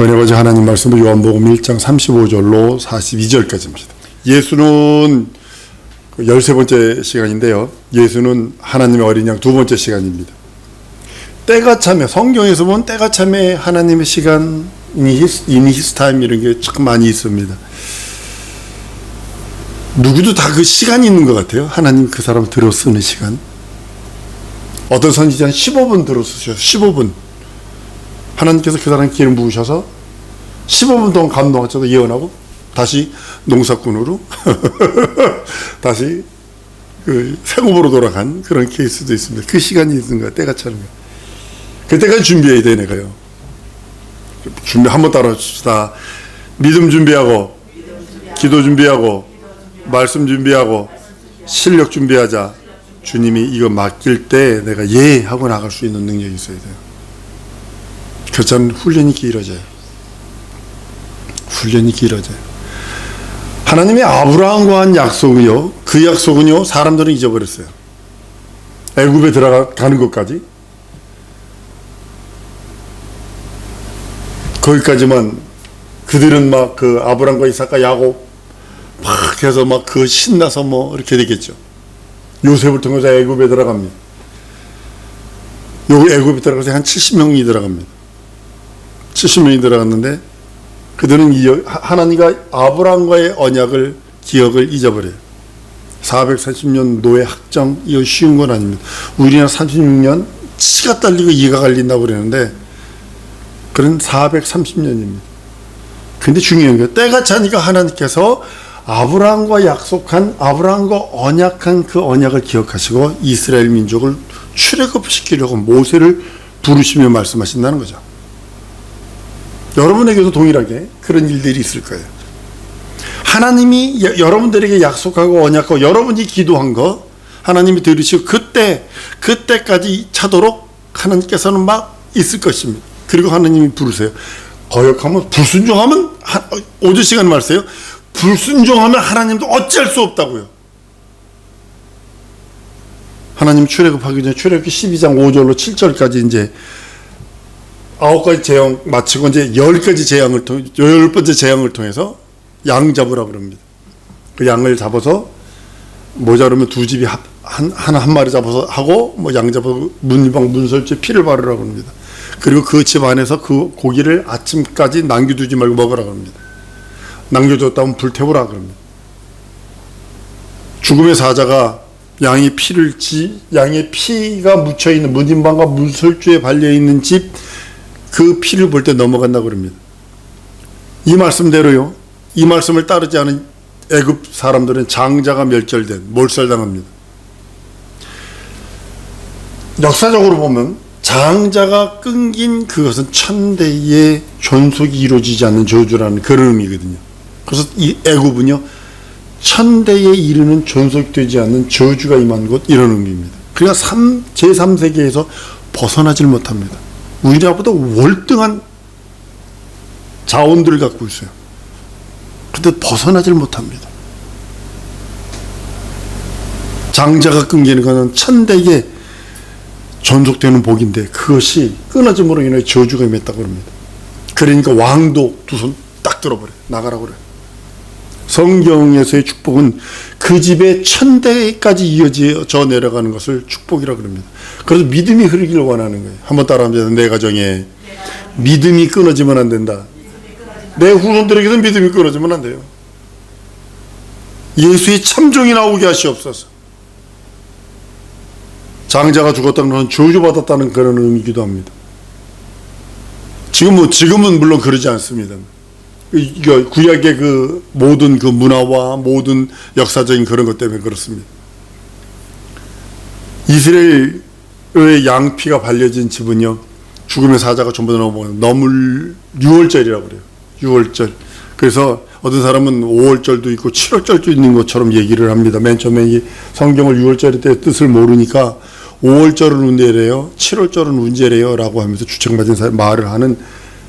은혜가지 하나님 말씀은 요한복음 1장 35절로 42절까지입니다. 예수는 13번째 시간인데요. 예수는 하나님의 어린 양 두 번째 시간입니다. 때가 참에, 성경에서 보면 때가 참에 하나님의 시간, in his time 이런 게 참 많이 있습니다. 누구도 다 그 시간이 있는 것 같아요. 하나님 그 사람 들어 쓰는 시간. 어떤 선지자는 15분 들어 쓰셔서 15분. 하나님께서 그 사람 기름 부으셔서 15분 동안 감동하셔서 예언하고 다시 농사꾼으로 다시 그 생업으로 돌아간 그런 케이스도 있습니다. 그 시간이 있는 거야. 때가 차는 거야. 그때까지 준비해야 돼. 내가요. 준비 한번 따라합시다. 믿음 준비하고 기도 준비하고 말씀 준비하고 실력 준비하자. 주님이 이거 맡길 때 내가 예 하고 나갈 수 있는 능력이 있어야 돼요. 그렇지 않으면 훈련이 길어져요. 훈련이 길어져요. 하나님이 아브라함과 한 약속이요, 그 약속은요 사람들은 잊어버렸어요. 애굽에 들어가는 것까지 거기까지만 그들은 막 그 아브라함과 이삭과 야곱 막 해서 막 그 신나서 뭐 이렇게 되겠죠. 요셉을 통해서 애굽에 들어갑니다. 여기 애굽에 들어가서 한 70명이 들어갑니다. 70명이 들어갔는데 그들은 하나님과 아브라함과의 언약을 기억을 잊어버려요. 430년 노예 확정, 이거 쉬운 건 아닙니다. 우리나라 36년 치가 딸리고 이가 갈린다고 그러는데 그런 430년입니다. 근데 중요한 게 때가 차니까 하나님께서 아브라함과 약속한, 아브라함과 언약한 그 언약을 기억하시고 이스라엘 민족을 출애굽시키려고 모세를 부르시며 말씀하신다는 거죠. 여러분에게도 동일하게 그런 일들이 있을 거예요. 하나님이 여러분들에게 약속하고 언약하고 여러분이 기도한 거 하나님이 들으시고 그때까지 차도록 하나님께서는 막 있을 것입니다. 그리고 하나님이 부르세요. 거역하면, 불순종하면, 5절 시간 말씀해요. 불순종하면 하나님도 어쩔 수 없다고요. 하나님 출애굽하기 전에 출애굽기 12장 5절로 7절까지 이제 9가지 재앙 마치고 이제 10가지 재앙을 통해 10번째 재앙을 통해서 양 잡으라 그럽니다. 그 양을 잡아서 모자르면 두 집이 한 마리 잡아서 하고 뭐 양 잡아서 문이방 문설주에 피를 바르라 그럽니다. 그리고 그 집 안에서 그 고기를 아침까지 남겨두지 말고 먹으라 그럽니다. 남겨뒀다면 불태우라 그럽니다. 죽음의 사자가 양의 피가 묻혀있는 문인방과 문설주에 발려있는 집 그 피를 볼 때 넘어간다고 그럽니다. 이 말씀대로요, 이 말씀을 따르지 않은 애굽 사람들은 장자가 멸절된 몰살당합니다. 역사적으로 보면 장자가 끊긴 그것은 천대의 존속이 이루어지지 않는 저주라는 그런 의미거든요. 그래서 이 애굽은요 천대에 이르는 존속되지 않는 저주가 임한 곳, 이런 의미입니다. 그러니까 제3세계에서 벗어나질 못합니다. 우리나라보다 월등한 자원들을 갖고 있어요. 근데 벗어나질 못합니다. 장자가 끊기는 것은 천대에 존속되는 복인데 그것이 끊어짐으로 인해 저주가 임했다고 합니다. 그러니까 왕도 두 손 딱 들어버려요. 나가라고 그래요. 성경에서의 축복은 그 집에 천대까지 이어져 내려가는 것을 축복이라고 합니다. 그래서 믿음이 흐르기를 원하는 거예요. 한번 따라하면 내 가정에 믿음이 끊어지면 안 된다. 내 후손들에게도 믿음이 끊어지면 안 돼요. 예수의 참종이 나오게 하시옵소서. 장자가 죽었다는 것은 저주받았다는 그런 의미이기도 합니다. 지금은 물론 그러지 않습니다. 구약의 그 모든 그 문화와 모든 역사적인 그런 것 때문에 그렇습니다. 이스라엘의 양피가 발려진 집은요, 죽음의 사자가 전부 넘을 6월절이라고 그래요. 6월절. 그래서 어떤 사람은 5월절도 있고 7월절도 있는 것처럼 얘기를 합니다. 맨 처음에 이 성경을 6월절의 때 뜻을 모르니까 5월절은 운제래요, 7월절은 운제래요 라고 하면서 주책맞은 말을 하는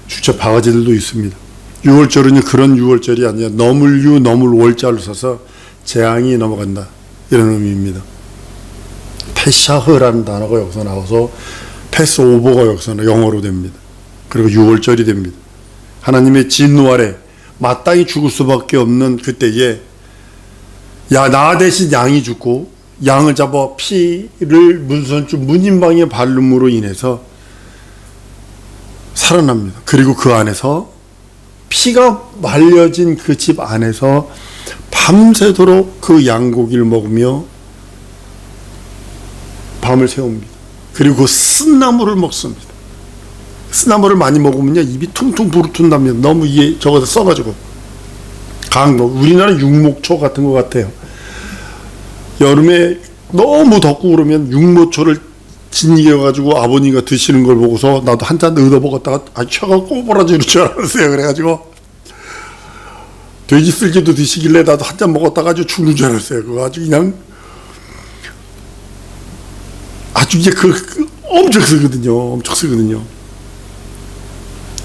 주책 바가지들도 있습니다. 6월절은요 그런 6월절이 아니라 넘을 월자를 써서 재앙이 넘어간다, 이런 의미입니다. 패샤흐라는 단어가 여기서 나와서 패스오버가 여기서 영어로 됩니다. 그리고 6월절이 됩니다. 하나님의 진노 아래 마땅히 죽을 수밖에 없는 그때에 나 대신 양이 죽고 양을 잡아 피를 문선주 문인방에 바름으로 인해서 살아납니다. 그리고 그 안에서 피가 말려진 그 집 안에서 밤새도록 그 양고기를 먹으며 밤을 새웁니다. 그리고 그 쓴나물을 먹습니다. 쓴나물을 많이 먹으면요 입이 퉁퉁 부르튼답니다. 너무 이게 저거다 써가지고 강도 우리나라 육목초 같은 것 같아요. 여름에 너무 덥고 그러면 육모초를 진이겨가지고 아버님가 드시는 걸 보고서 나도 한 잔 얻어 먹었다가 혀가 꼬부라지는 줄 알았어요. 그래가지고 돼지 쓸개도 드시길래 나도 한 잔 먹었다가 아주 죽는 줄 알았어요. 그거 아주 그냥 아주 이제 엄청 쓰거든요. 엄청 쓰거든요.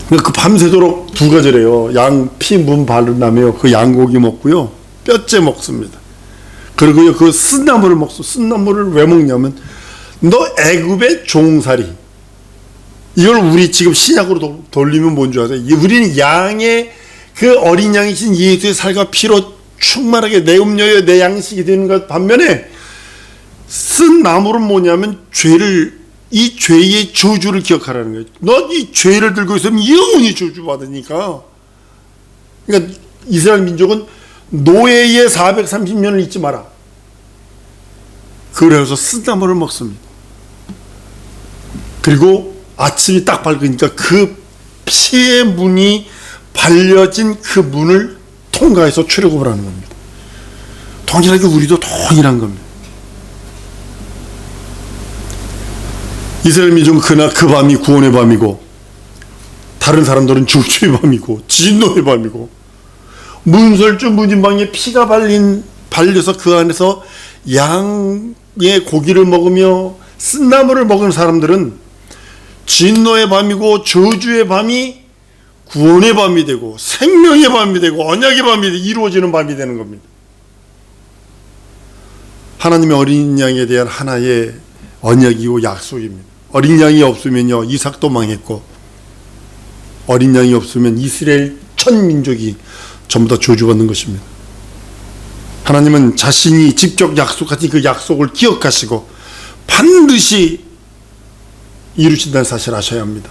그 밤새도록 두 가지래요. 양 피 문 바르나며 그 양고기 먹고요. 뼈째 먹습니다. 그리고요 그 쓴나물을 먹어. 쓴나물을 왜 먹냐면 너 애굽의 종살이 이걸 우리 지금 신약으로 돌리면 뭔 줄 아세요? 우리는 양의 그 어린 양이신 예수의 살과 피로 충만하게 내 음료여 내 양식이 되는 것 반면에 쓴 나물은 뭐냐면 이 죄의 저주를 기억하라는 거예요. 너 이 죄를 들고 있으면 영원히 저주받으니까. 그러니까 이스라엘 민족은 노예의 430년을 잊지 마라. 그래서 쓴나물을 먹습니다. 그리고 아침이 딱 밝으니까 그 피의 문이 발려진 그 문을 통과해서 출애굽을 하는 겁니다. 동일하게 우리도 동일한 겁니다. 이스라엘 민족은 그날 그 밤이 구원의 밤이고 다른 사람들은 죽주의 밤이고 진노의 밤이고 문설주 문인방에 피가 발려서 그 안에서 양의 고기를 먹으며 쓴나물을 먹은 사람들은 진노의 밤이고 저주의 밤이 구원의 밤이 되고 생명의 밤이 되고 언약의 밤이 이루어지는 밤이 되는 겁니다. 하나님의 어린 양에 대한 하나의 언약이고 약속입니다. 어린 양이 없으면요 이삭도 망했고 어린 양이 없으면 이스라엘 천 민족이 전부 다 저주받는 것입니다. 하나님은 자신이 직접 약속하신 그 약속을 기억하시고 반드시 이루신다는 사실을 아셔야 합니다.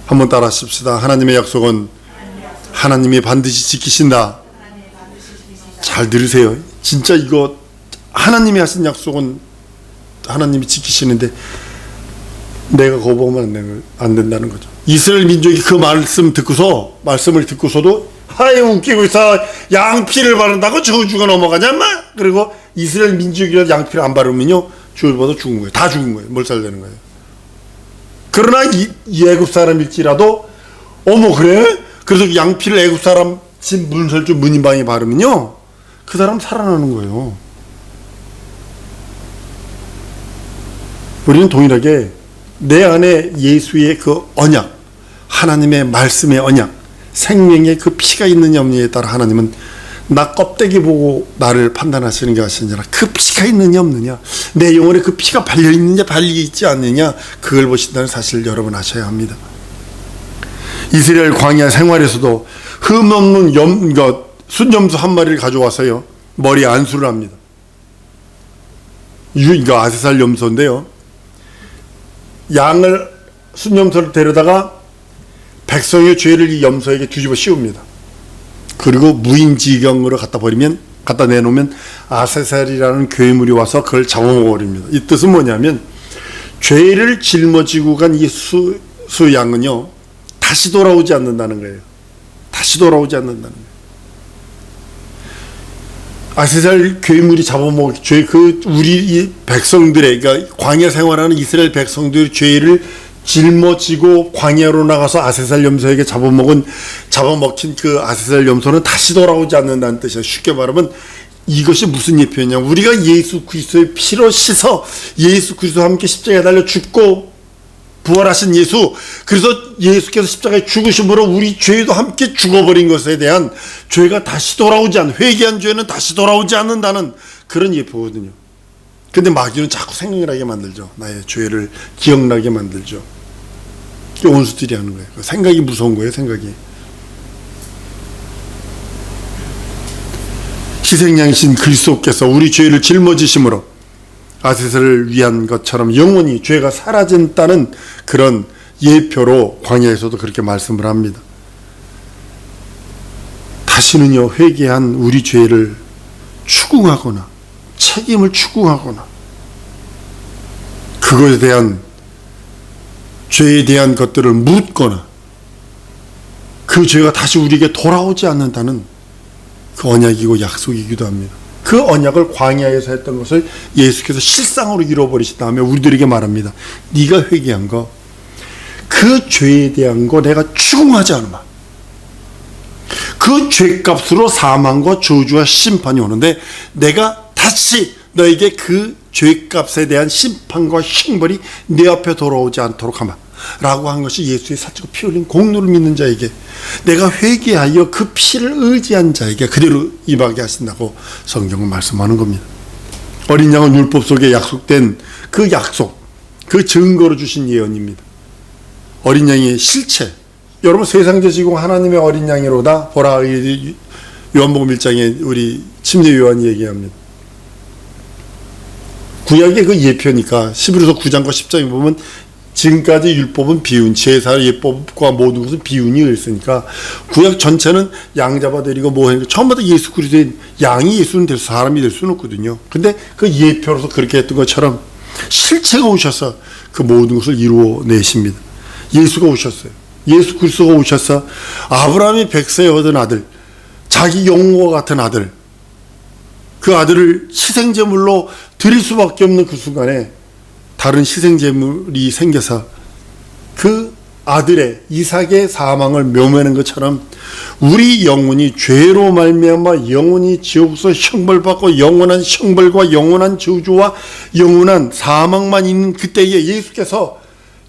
한번 따라 하십시다. 하나님의 약속은 하나님이 반드시 지키신다. 잘 들으세요. 진짜 이거 하나님이 하신 약속은 하나님이 지키시는데 내가 거부하면 안 된다는 거죠. 이스라엘 민족이 그 말씀을 듣고서도 하에 웃기고 있어. 양피를 바른다고 저주가 넘어가냐 마. 그리고 이스라엘 민족이라도 양피를 안 바르면요 저주 받아 죽은 거예요. 다 죽은 거예요. 몰살되는 거예요. 그러나 애굽 사람일지라도 어머 그래? 그래서 양피를 애굽 사람 집 문설주 문인방에 바르면요 그 사람 살아나는 거예요. 우리는 동일하게 내 안에 예수의 그 언약, 하나님의 말씀의 언약, 생명의 그 피가 있느냐 없느냐에 따라 하나님은 나 껍데기 보고 나를 판단하시는 게 아니라 그 피가 있느냐 없느냐, 내 영혼에 그 피가 발려있느냐 발려있지 않느냐, 그걸 보신다는 사실을 여러분 아셔야 합니다. 이스라엘 광야 생활에서도 흠없는 순염소 한 마리를 가져와서요 머리에 안수를 합니다. 이거 아세살 염소인데요, 양을 순염소를 데려다가 백성의 죄를 이 염소에게 뒤집어 씌웁니다. 그리고 무인지경으로 갖다 내놓으면 아세살이라는 괴물이 와서 그걸 잡아먹어버립니다. 이 뜻은 뭐냐면 죄를 짊어지고 간 이 수양은요 다시 돌아오지 않는다는 거예요. 다시 돌아오지 않는다는 거예요. 아세살 괴물이 잡아먹기 우리 이 백성들의, 그러니까 광야 생활하는 이스라엘 백성들의 죄를 짊어지고 광야로 나가서 아세살 염소에게 잡아먹힌 그 아세살 염소는 다시 돌아오지 않는다는 뜻이에요. 쉽게 말하면 이것이 무슨 예표냐, 우리가 예수 그리스도의 피로 씻어 예수 그리스도와 함께 십자가에 달려 죽고 부활하신 예수, 그래서 예수께서 십자가에 죽으심으로 우리 죄도 함께 죽어버린 것에 대한 죄가 다시 돌아오지 않는, 회개한 죄는 다시 돌아오지 않는다는 그런 예표거든요. 근데 마귀는 자꾸 생각나게 만들죠. 나의 죄를 기억나게 만들죠. 이게 원수들이 하는 거예요. 생각이 무서운 거예요. 생각이. 희생양이신 그리스도께서 우리 죄를 짊어지심으로 아세스를 위한 것처럼 영원히 죄가 사라진다는 그런 예표로 광야에서도 그렇게 말씀을 합니다. 다시는요, 회개한 우리 죄를 추궁하거나 책임을 추궁하거나 그것에 대한 죄에 대한 것들을 묻거나 그 죄가 다시 우리에게 돌아오지 않는다는 그 언약이고 약속이기도 합니다. 그 언약을 광야에서 했던 것을 예수께서 실상으로 이뤄버리신 다음에 우리들에게 말합니다. 네가 회개한 거, 그 죄에 대한 거 내가 추궁하지 않으마. 그 죄값으로 사망과 저주와 심판이 오는데 내가 다시 너에게 그 죄값에 대한 심판과 형벌이 내 앞에 돌아오지 않도록 하마 라고 한 것이 예수의 살찌고 피 흘린 공로를 믿는 자에게, 내가 회개하여 그 피를 의지한 자에게 그대로 임하게 하신다고 성경은 말씀하는 겁니다. 어린 양은 율법 속에 약속된 그 약속, 그 증거로 주신 예언입니다. 어린 양의 실체, 여러분 세상 되시고 하나님의 어린 양이로다 보라, 요한복음 1장에 우리 침례 요한이 얘기합니다. 구약의 그 예표니까 11서 9장과 10장에 보면 지금까지 율법은 비운, 제사 예법과 모든 것은 비운이 있으니까 구약 전체는 양 잡아드리고 뭐 하니까 처음부터 예수 그리스도의 양이 예수는 될 사람이 될 수는 없거든요. 근데 그 예표로서 그렇게 했던 것처럼 실체가 오셔서 그 모든 것을 이루어내십니다. 예수가 오셨어요. 예수 그리스도가 오셔서 아브라함이 백세에 얻은 아들, 자기 영웅과 같은 아들, 그 아들을 희생제물로 드릴 수밖에 없는 그 순간에 다른 희생제물이 생겨서 그 아들의 이삭의 사망을 묘매하는 것처럼 우리 영혼이 죄로 말미암아 영혼이 지옥에서 형벌받고 영원한 형벌과 영원한 저주와 영원한 사망만 있는 그때에 예수께서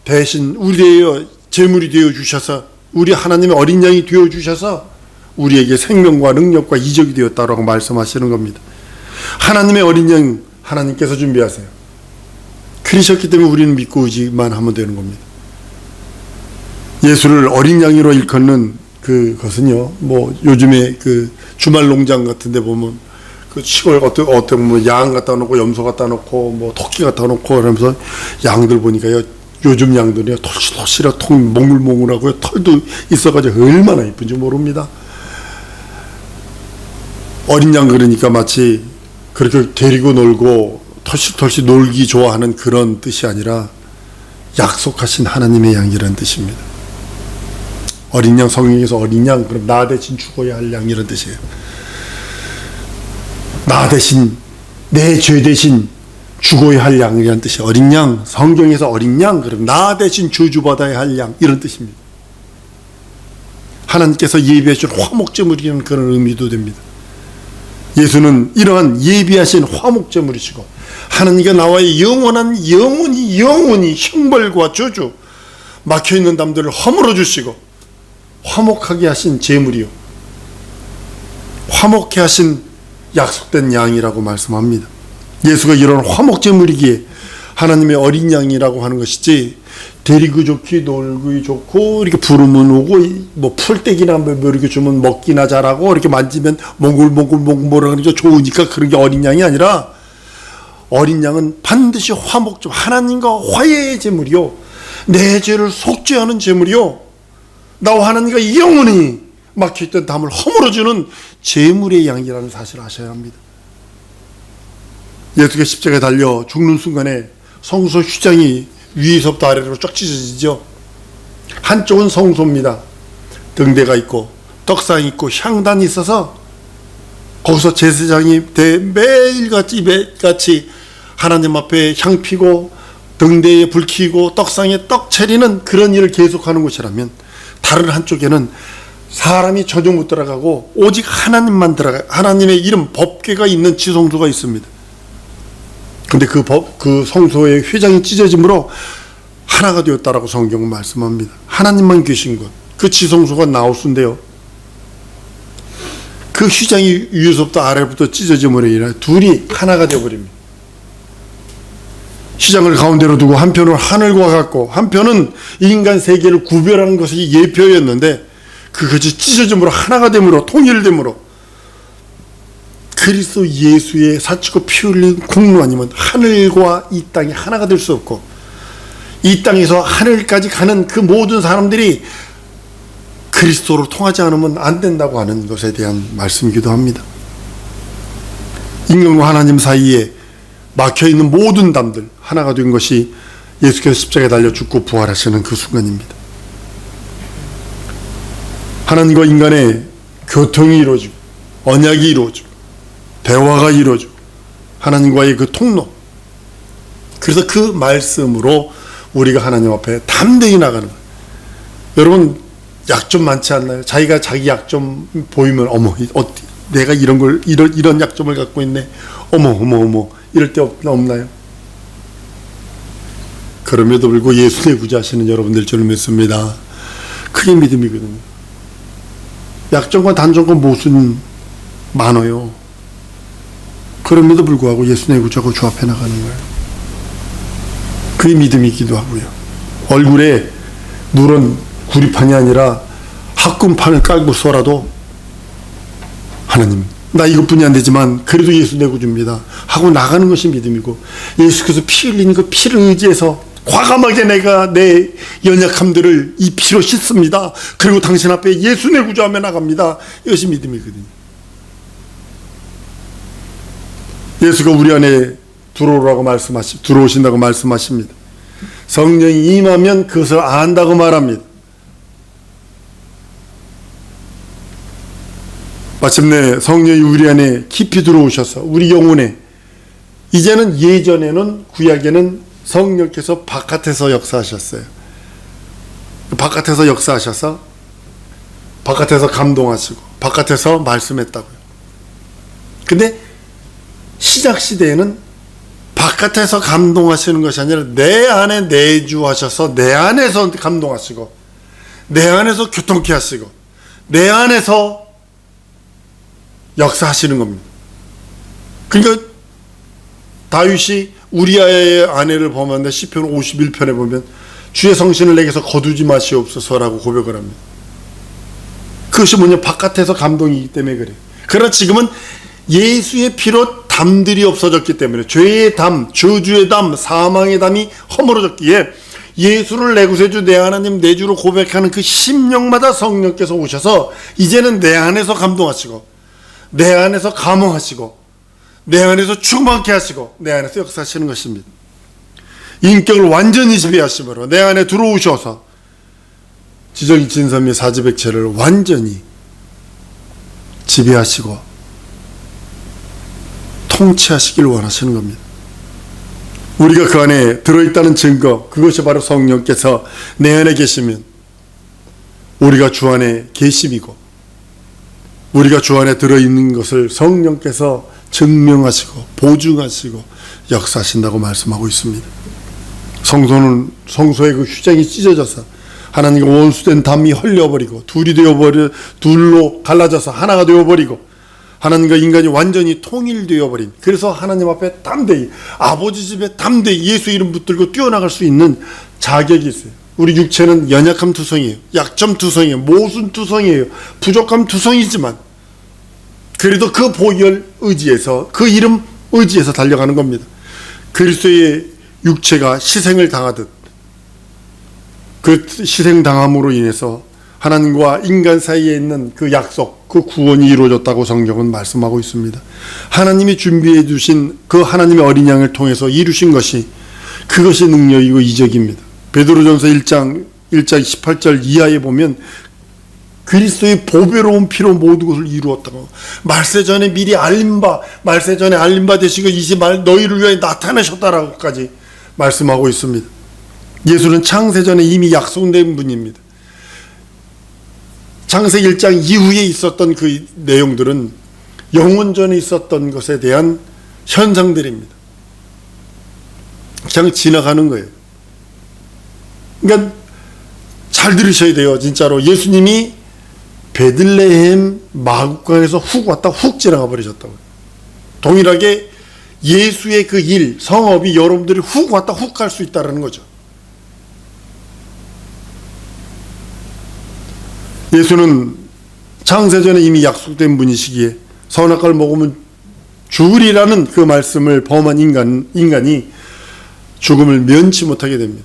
대신 우리의 제물이 되어 주셔서, 우리 하나님의 어린 양이 되어 주셔서 우리에게 생명과 능력과 이적이 되었다라고 말씀하시는 겁니다. 하나님의 어린 양 하나님께서 준비하세요. 그러셨기 때문에 우리는 믿고 의지만 하면 되는 겁니다. 예수를 어린 양으로 일컫는 그것은요, 뭐 요즘에 그 주말 농장 같은 데 보면 그 시골 어떤 뭐 양 갖다 놓고 염소 갖다 놓고 뭐 토끼 갖다 놓고 그러면서 양들 보니까요, 요즘 양들이요 털실털실하고 몽글몽글하고요, 털도 있어가지고 얼마나 이쁜지 모릅니다. 어린 양 그러니까 마치 그렇게 데리고 놀고 털실털실 놀기 좋아하는 그런 뜻이 아니라 약속하신 하나님의 양이라는 뜻입니다. 어린 양, 성경에서 어린 양, 그럼 나 대신 죽어야 할 양이라는 뜻이에요. 나 대신, 내 죄 대신 죽어야 할 양이라는 뜻이에요. 어린 양, 성경에서 어린 양, 그럼 나 대신 저주받아야 할 양, 이런 뜻입니다. 하나님께서 예비해 준 화목제물이라는 그런 의미도 됩니다. 예수는 이러한 예비하신 화목제물이시고 하나님과 나와의 영원히 형벌과 저주, 막혀있는 담들을 허물어 주시고 화목하게 하신 제물이요, 화목해 하신 약속된 양이라고 말씀합니다. 예수가 이런 화목제물이기에 하나님의 어린 양이라고 하는 것이지, 데리고 좋기, 놀기 좋고, 이렇게 부르면 오고, 뭐 풀떼기나 뭐 이렇게 주면 먹기나 잘하고, 이렇게 만지면 몽글몽글 하니까 좋으니까 그런 게 어린 양이 아니라, 어린 양은 반드시 화목제물, 하나님과 화해의 제물이요, 내 죄를 속죄하는 제물이요, 나와 하나님과 영원히 막혀있던 담을 허물어주는 제물의 양이라는 사실을 아셔야 합니다. 예수가 십자가에 달려 죽는 순간에 성소 휘장이 위에서부터 아래로 쫙 찢어지죠. 한쪽은 성소입니다. 등대가 있고 떡상이 있고 향단이 있어서 거기서 제사장이 매일같이 하나님 앞에 향 피고 등대에 불 켜고 떡상에 떡 차리는 그런 일을 계속하는 곳이라면, 다른 한쪽에는 사람이 전혀 못 들어가고 오직 하나님만 들어가요. 하나님의 이름 법궤가 있는 지성소가 있습니다. 근데 그 성소의 휘장이 찢어짐으로 하나가 되었다라고 성경은 말씀합니다. 하나님만 계신 것, 그 지성소가 나우스인데요, 그 휘장이 위에서부터 아래부터 찢어짐으로 인해 둘이 하나가 되어버립니다. 휘장을 가운데로 두고 한편은 하늘과 같고 한편은 인간 세계를 구별하는 것이 예표였는데, 그것이 찢어짐으로 하나가 됨으로 통일됨으로 그 그리스도 예수의 사치고 피 흘린 공로 아니면 하늘과 이 땅이 하나가 될 수 없고, 이 땅에서 하늘까지 가는 그 모든 사람들이 그리스도로 통하지 않으면 안 된다고 하는 것에 대한 말씀이기도 합니다. 인간과 하나님 사이에 막혀있는 모든 담들 하나가 된 것이 예수께서 십자가에 달려 죽고 부활하시는 그 순간입니다. 하나님과 인간의 교통이 이루어지고 언약이 이루어지고 대화가 이루어지고 하나님과의 그 통로, 그래서 그 말씀으로 우리가 하나님 앞에 담대히 나가는 거예요. 여러분, 약점 많지 않나요? 자기가 자기 약점 보이면 어머, 내가 이런 약점을 갖고 있네, 어머 이럴 때 없나요? 그럼에도 불구하고 예수 내 구주하시는 여러분들 줄 믿습니다. 그게 믿음이거든요. 약점과 단점과 모순 많아요. 그럼에도 불구하고 예수 내 구주하고 주 앞에 나가는 거예요. 그게 믿음이기도 하고요. 얼굴에 누런 구리판이 아니라 합금판을 깔고서라도 하나님, 나 이것뿐이 안 되지만 그래도 예수 내 구주입니다 하고 나가는 것이 믿음이고, 예수께서 피 흘리는 그 피를 의지해서 과감하게 내가 내 연약함들을 이 피로 씻습니다. 그리고 당신 앞에 예수 내 구주하며 나갑니다. 이것이 믿음이거든요. 예수가 우리 안에 들어오신다고 말씀하십니다. 성령이 임하면 그것을 안다고 말합니다. 마침내 성령이 우리 안에 깊이 들어오셔서 우리 영혼에, 이제는 예전에는 구약에는 성령께서 바깥에서 역사하셨어요. 바깥에서 역사하셔서 바깥에서 감동하시고 바깥에서 말씀했다고요. 근데 신약 시대에는 바깥에서 감동하시는 것이 아니라 내 안에 내주하셔서 내 안에서 감동하시고 내 안에서 교통케 하시고 내 안에서 역사하시는 겁니다. 그러니까 다윗이 우리아의 아내를 범하는데 시편 51편에 보면 주의 성신을 내게서 거두지 마시옵소서라고 고백을 합니다. 그것이 뭐냐, 바깥에서 감동이기 때문에 그래요. 그러나 지금은 예수의 피로 담들이 없어졌기 때문에, 죄의 담, 저주의 담, 사망의 담이 허물어졌기에 예수를 내 구세주 내 하나님 내 주로 고백하는 그 심령마다 성령께서 오셔서 이제는 내 안에서 감동하시고 내 안에서 감흥하시고 내 안에서 충만케 하시고 내 안에서 역사하시는 것입니다. 인격을 완전히 지배하심으로 내 안에 들어오셔서 지적인 진선 및 사지백체를 완전히 지배하시고 통치하시길 원하시는 겁니다. 우리가 그 안에 들어있다는 증거, 그것이 바로 성령께서 내 안에 계시면 우리가 주 안에 계심이고, 우리가 주 안에 들어있는 것을 성령께서 증명하시고 보증하시고 역사하신다고 말씀하고 있습니다. 성소는 성소의 그 휴장이 찢어져서 하나님과 원수된 담이 헐려버리고 둘로 갈라져서 하나가 되어버리고 하나님과 인간이 완전히 통일되어버린, 그래서 하나님 앞에 담대히, 아버지 집에 담대히 예수 이름 붙들고 뛰어나갈 수 있는 자격이 있어요. 우리 육체는 연약함 투성이에요. 약점 투성이에요. 모순 투성이에요. 부족함 투성이지만 그래도 그 보혈 의지에서, 그 이름 의지에서 달려가는 겁니다. 그리스도의 육체가 희생을 당하듯 그 희생당함으로 인해서 하나님과 인간 사이에 있는 그 약속, 그 구원이 이루어졌다고 성경은 말씀하고 있습니다. 하나님이 준비해 주신 그 하나님의 어린 양을 통해서 이루신 것이, 그것이 능력이고 이적입니다. 베드로전서 1장 18절 이하에 보면 그리스도의 보배로운 피로 모든 것을 이루었다고, 말세전에 미리 말세전에 알림 바 되시고 이제 너희를 위하여 나타나셨다라고까지 말씀하고 있습니다. 예수는 창세전에 이미 약속된 분입니다. 창세기 1장 이후에 있었던 그 내용들은 영원전에 있었던 것에 대한 현상들입니다. 그냥 지나가는 거예요. 그러니까 잘 들으셔야 돼요. 진짜로 예수님이 베들레헴 마구간에서 훅 왔다 훅 지나가 버리셨다고요. 동일하게 예수의 그 일, 성업이 여러분들이 훅 왔다 훅 갈 수 있다는 거죠. 예수는 창세전에 이미 약속된 분이시기에 선악과를 먹으면 죽으리라는 그 말씀을 범한 인간이 죽음을 면치 못하게 됩니다.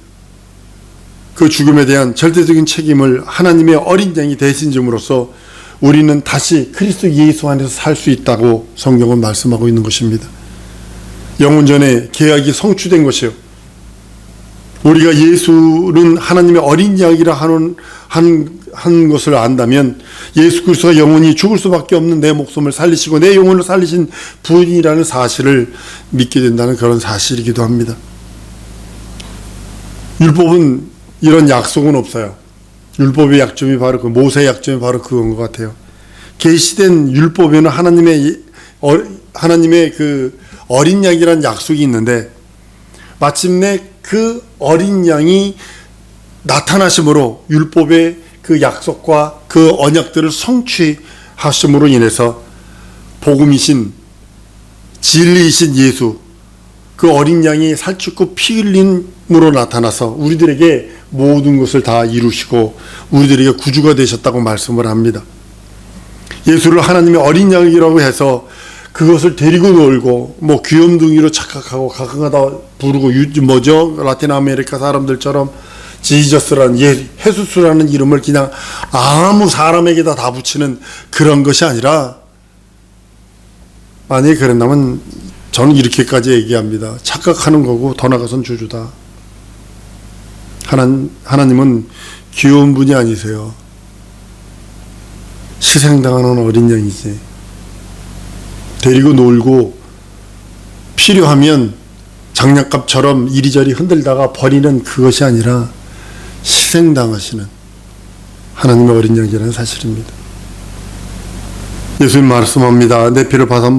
그 죽음에 대한 절대적인 책임을 하나님의 어린 양이 대신 줌으로써 우리는 다시 그리스도 예수 안에서 살 수 있다고 성경은 말씀하고 있는 것입니다. 영원전에 계약이 성취된 것이요. 우리가 예수는 하나님의 어린 양이라 한 것을 안다면 예수 그리스도가 영원히 죽을 수밖에 없는 내 목숨을 살리시고 내 영혼을 살리신 분이라는 사실을 믿게 된다는 그런 사실이기도 합니다. 율법은 이런 약속은 없어요. 율법의 약점이 바로 모세의 약점이 바로 그건 것 같아요. 계시된 율법에는 하나님의 그 어린 양이라는 약속이 있는데 마침내 그 어린 양이 나타나심으로 율법의 그 약속과 그 언약들을 성취하심으로 인해서 복음이신 진리이신 예수, 그 어린 양이 살찌고 피 흘림으로 나타나서 우리들에게 모든 것을 다 이루시고 우리들에게 구주가 되셨다고 말씀을 합니다. 예수를 하나님의 어린 양이라고 해서 그것을 데리고 놀고 뭐 귀염둥이로 착각하고 가끔가다 부르고 라틴 아메리카 사람들처럼 지저스라는 헤수스라는 이름을 그냥 아무 사람에게다 다 붙이는 그런 것이 아니라, 만약에 그랬다면 저는 이렇게까지 얘기합니다. 착각하는 거고 더 나아가선 주주다. 하나님은 귀여운 분이 아니세요. 희생당하는 어린 양이지. 데리고 놀고 필요하면 장난감처럼 이리저리 흔들다가 버리는 그것이 아니라 희생당하시는 하나님의 어린 양이라는 사실입니다. 예수님 말씀합니다. 내 피를 받아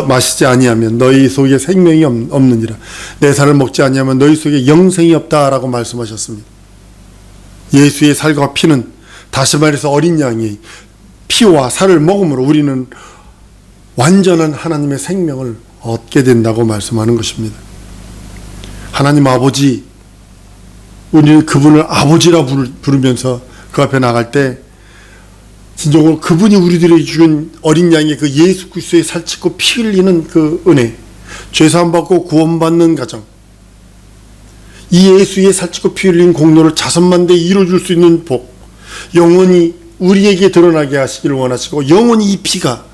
마시지 아니하면 너희 속에 생명이 없느니라. 내 살을 먹지 아니하면 너희 속에 영생이 없다라고 말씀하셨습니다. 예수의 살과 피는, 다시 말해서 어린 양이 피와 살을 먹음으로 우리는 완전한 하나님의 생명을 얻게 된다고 말씀하는 것입니다. 하나님 아버지, 우리는 그분을 아버지라 부르면서 그 앞에 나갈 때 진정으로 그분이 우리들에게 주신 어린 양의 그 예수 그리스도의 살찌고 피 흘리는 그 은혜, 죄사함 받고 구원받는 가정, 이 예수의 살찌고 피 흘린 공로를 자선만대 이루어줄 수 있는 복, 영원히 우리에게 드러나게 하시기를 원하시고 영원히 이 피가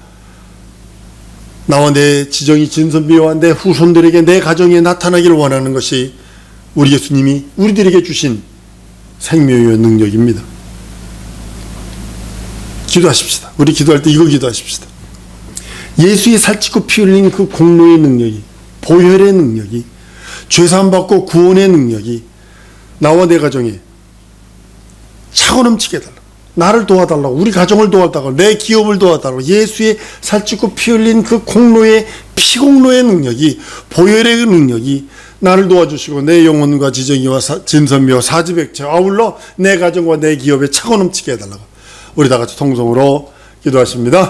나와 내 지정이 진선비와 내 후손들에게, 내 가정에 나타나기를 원하는 것이 우리 예수님이 우리들에게 주신 생명의 능력입니다. 기도하십시다. 우리 기도할 때 이거 기도하십시다. 예수의 살찌고 피 흘린 그 공로의 능력이, 보혈의 능력이, 죄사함 받고 구원의 능력이 나와 내 가정에 차고 넘치게 해달라고, 나를 도와달라고, 우리 가정을 도와달라고, 내 기업을 도와달라고, 예수의 살찌고 피 흘린 그 공로의, 피공로의 능력이, 보혈의 능력이 나를 도와주시고 내 영혼과 지정이와 진선미와 사지백체 아울러 내 가정과 내 기업에 차고 넘치게 해달라고 우리 다 같이 통성으로 기도하십니다.